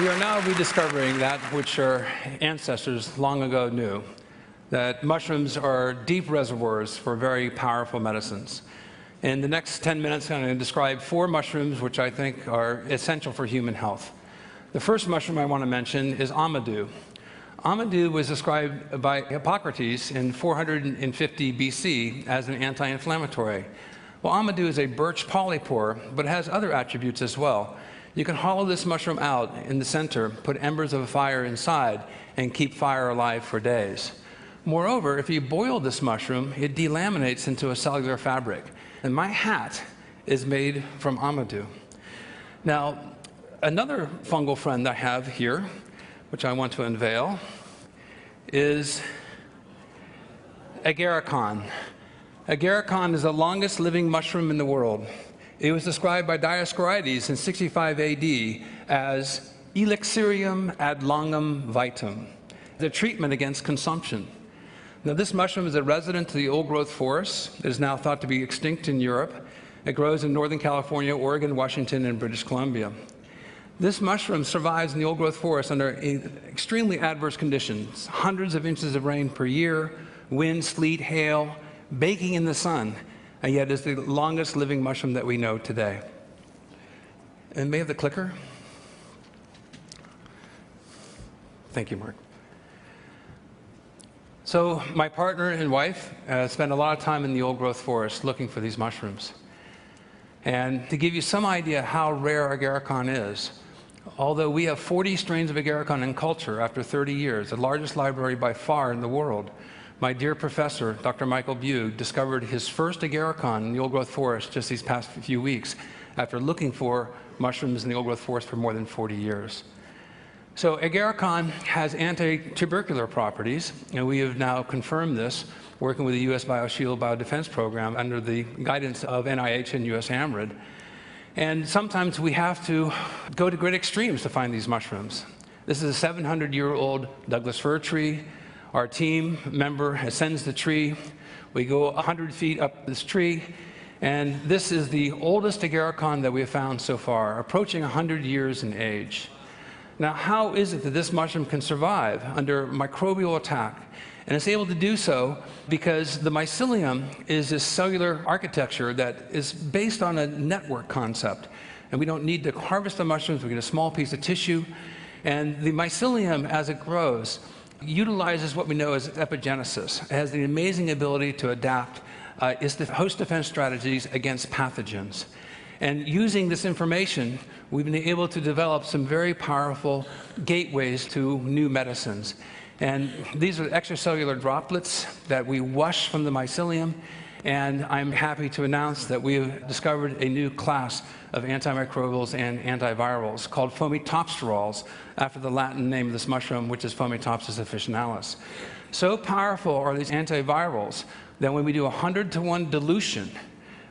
We are now rediscovering that which our ancestors long ago knew, that mushrooms are deep reservoirs for very powerful medicines. In the next 10 minutes, I'm going to describe 4 mushrooms which I think are essential for human health. The first mushroom I want to mention is amadou. Amadou was described by Hippocrates in 450 BC as an anti-inflammatory. Well, amadou is a birch polypore, but it has other attributes as well. You can hollow this mushroom out in the center, put embers of a fire inside, and keep fire alive for days. Moreover, if you boil this mushroom, it delaminates into a cellular fabric. And my hat is made from amadou. Now, another fungal friend I have here, which I want to unveil, is agarikon. Agarikon is the longest living mushroom in the world. It was described by Dioscorides in 65 AD as elixirium ad longum vitam, the treatment against consumption. Now, this mushroom is a resident of the old-growth forest. It is now thought to be extinct in Europe. It grows in Northern California, Oregon, Washington, and British Columbia. This mushroom survives in the old-growth forest under extremely adverse conditions, hundreds of inches of rain per year, wind, sleet, hail, baking in the sun, and yet is the longest living mushroom that we know today. And may I have the clicker? Thank you, Mark. So my partner and wife spent a lot of time in the old-growth forest looking for these mushrooms. And to give you some idea how rare agarikon is, although we have 40 strains of agarikon in culture after 30 years, the largest library by far in the world, my dear professor, Dr. Michael Bugh, discovered his first agarikon in the old-growth forest just these past few weeks after looking for mushrooms in the old-growth forest for more than 40 years. So agarikon has anti-tubercular properties, and we have now confirmed this working with the U.S. BioShield Biodefense Program under the guidance of NIH and U.S. AMRID. And sometimes we have to go to great extremes to find these mushrooms. This is a 700-year-old Douglas fir tree. Our team member ascends the tree. We go 100 feet up this tree, and this is the oldest agarikon that we have found so far, approaching 100 years in age. Now, how is it that this mushroom can survive under microbial attack? And it's able to do so because the mycelium is this cellular architecture that is based on a network concept. And we don't need to harvest the mushrooms. We get a small piece of tissue. And the mycelium, as it grows, utilizes what we know as epigenesis. It has the amazing ability to adapt its host defense strategies against pathogens. And using this information, we've been able to develop some very powerful gateways to new medicines. And these are extracellular droplets that we wash from the mycelium. And I'm happy to announce that we have discovered a new class of antimicrobials and antivirals called fomitopsterols, after the Latin name of this mushroom, which is Fomitopsis officinalis. So powerful are these antivirals that when we do 100-to-1 dilution,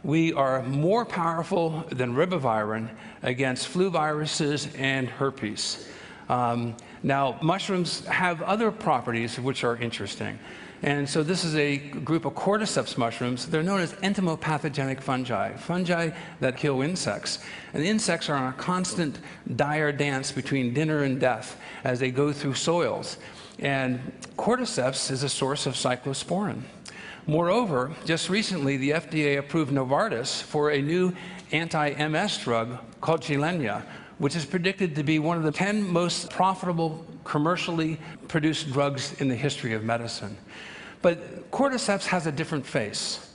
we are more powerful than ribavirin against flu viruses and herpes. Now, mushrooms have other properties which are interesting. And so this is a group of cordyceps mushrooms. They're known as entomopathogenic fungi, fungi that kill insects. And the insects are on a constant dire dance between dinner and death as they go through soils. And cordyceps is a source of cyclosporin. Moreover, just recently, the FDA approved Novartis for a new anti-MS drug called Gilenya, which is predicted to be one of the 10 most profitable commercially produced drugs in the history of medicine. But cordyceps has a different face.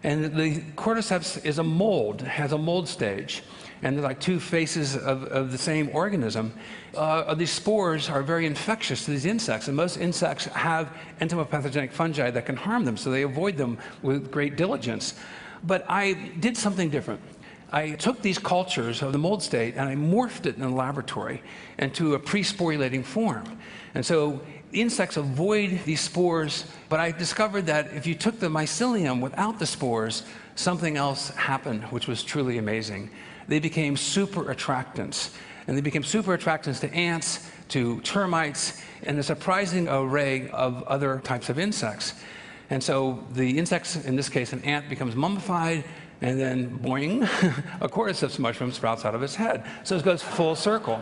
And the cordyceps is a mold, has a mold stage. And they're like two faces of the same organism. These spores are very infectious to these insects, and most insects have entomopathogenic fungi that can harm them, so they avoid them with great diligence. But I did something different. I took these cultures of the mold state and I morphed it in the laboratory into a pre-sporulating form. And so insects avoid these spores, but I discovered that if you took the mycelium without the spores, something else happened, which was truly amazing. They became super attractants. And they became super attractants to ants, to termites, and a surprising array of other types of insects. And so the insects, in this case an ant, becomes mummified, and then boing, a cordyceps mushroom sprouts out of its head. So it goes full circle.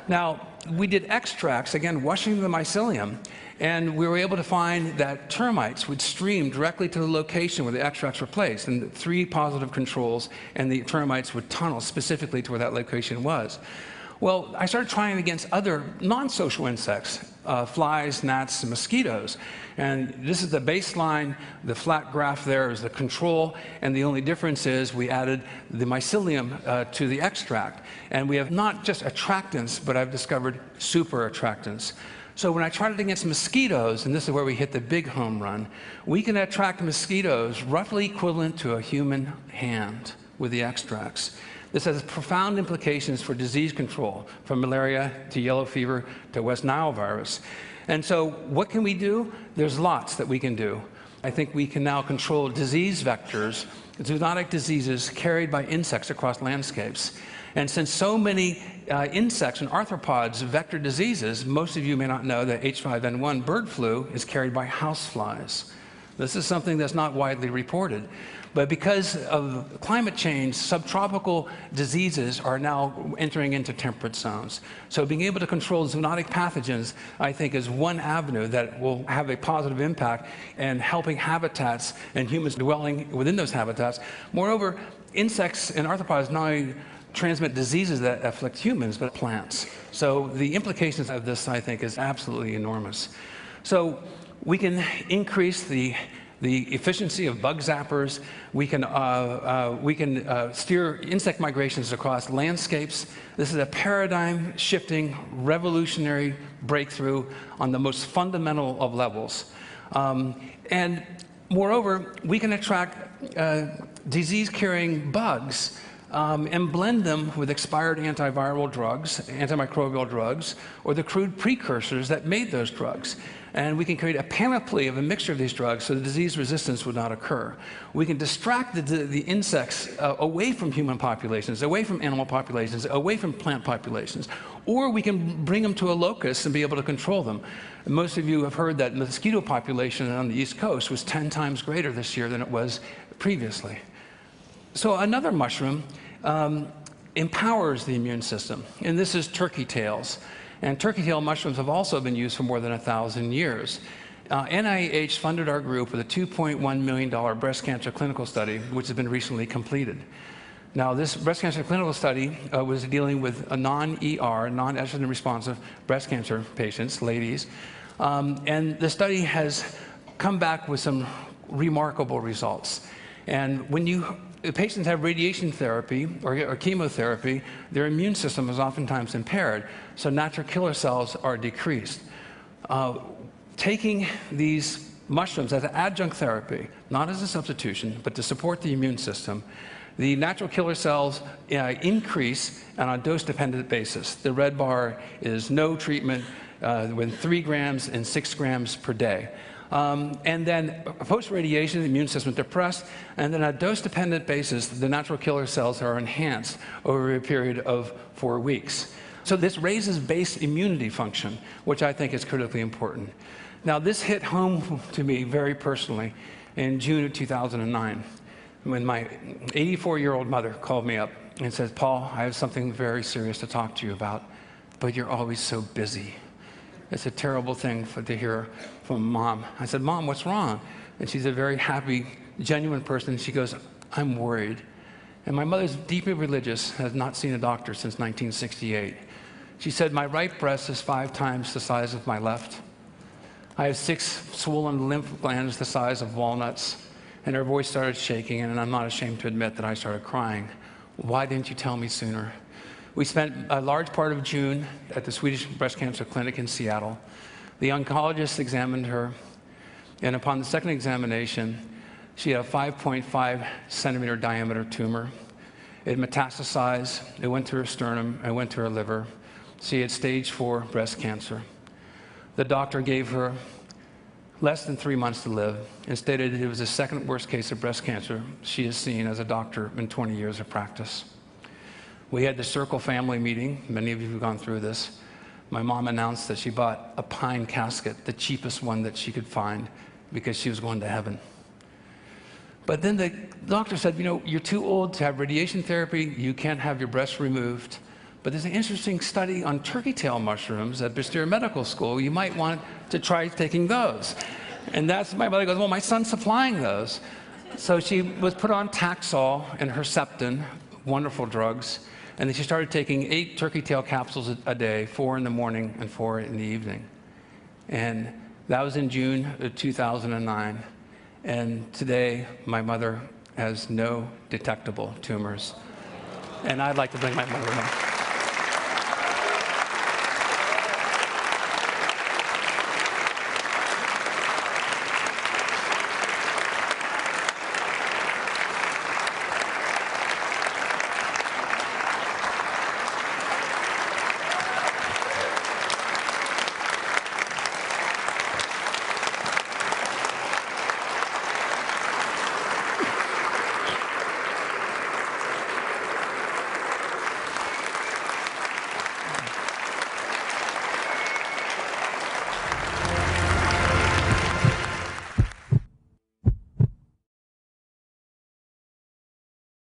Now, we did extracts, again, washing the mycelium, and we were able to find that termites would stream directly to the location where the extracts were placed, and 3 positive controls, and the termites would tunnel specifically to where that location was. Well, I started trying against other non-social insects, flies, gnats, and mosquitoes. And this is the baseline. The flat graph there is the control, and the only difference is we added the mycelium to the extract. And we have not just attractants, but I've discovered super attractants. So when I tried it against mosquitoes, and this is where we hit the big home run, we can attract mosquitoes roughly equivalent to a human hand with the extracts. This has profound implications for disease control, from malaria to yellow fever to West Nile virus. And so what can we do? There's lots that we can do. I think we can now control disease vectors, zoonotic diseases carried by insects across landscapes. And since so many insects and arthropods vector diseases, most of you may not know that H5N1 bird flu is carried by houseflies. This is something that's not widely reported. But because of climate change, subtropical diseases are now entering into temperate zones. So being able to control zoonotic pathogens, I think, is one avenue that will have a positive impact in helping habitats and humans dwelling within those habitats. Moreover, insects and arthropods not only transmit diseases that afflict humans, but plants. So the implications of this, I think, is absolutely enormous. So we can increase the efficiency of bug zappers. We can steer insect migrations across landscapes. This is a paradigm-shifting, revolutionary breakthrough on the most fundamental of levels. And moreover, we can attract disease-carrying bugs and blend them with expired antiviral drugs, antimicrobial drugs, or the crude precursors that made those drugs. And we can create a panoply of a mixture of these drugs so the disease resistance would not occur. We can distract the insects away from human populations, away from animal populations, away from plant populations, or we can bring them to a locus and be able to control them. And most of you have heard that the mosquito population on the East Coast was 10 times greater this year than it was previously. So another mushroom empowers the immune system, and this is turkey tails. And turkey tail mushrooms have also been used for more than 1,000 years. NIH funded our group with a $2.1 million breast cancer clinical study, which has been recently completed. Now, this breast cancer clinical study was dealing with a non-ER, non-estrogen responsive breast cancer patients, ladies. And the study has come back with some remarkable results. And when patients have radiation therapy or chemotherapy, their immune system is oftentimes impaired, so natural killer cells are decreased. Taking these mushrooms as an adjunct therapy, not as a substitution, but to support the immune system, the natural killer cells increase on a dose-dependent basis. The red bar is no treatment with 3 grams and 6 grams per day. And then post-radiation, the immune system is depressed, and then on a dose-dependent basis, the natural killer cells are enhanced over a period of 4 weeks. So this raises base immunity function, which I think is critically important. Now, this hit home to me very personally in June of 2009, when my 84-year-old mother called me up and said, "Paul, I have something very serious to talk to you about, but you're always so busy." It's a terrible thing to hear from Mom. I said, "Mom, what's wrong?" And she's a very happy, genuine person. She goes, "I'm worried." And my mother's deeply religious, has not seen a doctor since 1968. She said, "My right breast is 5 times the size of my left. I have 6 swollen lymph glands the size of walnuts." And her voice started shaking, and I'm not ashamed to admit that I started crying. "Why didn't you tell me sooner?" We spent a large part of June at the Swedish Breast Cancer Clinic in Seattle. The oncologist examined her, and upon the second examination, she had a 5.5 centimeter diameter tumor. It metastasized, it went to her sternum, it went to her liver. She had stage 4 breast cancer. The doctor gave her less than 3 months to live and stated it was the second worst case of breast cancer she has seen as a doctor in 20 years of practice. We had the Circle family meeting. Many of you have gone through this. My mom announced that she bought a pine casket, the cheapest one that she could find, because she was going to heaven. But then the doctor said, "You know, you're too old to have radiation therapy. You can't have your breast removed, but there's an interesting study on turkey tail mushrooms at Bastyr Medical School. You might want to try taking those. And my mother goes, well, my son's supplying those. So she was put on Taxol and Herceptin, wonderful drugs, and then she started taking 8 turkey tail capsules a day, 4 in the morning and 4 in the evening. And that was in June of 2009. And today, my mother has no detectable tumors. And I'd like to bring my mother home.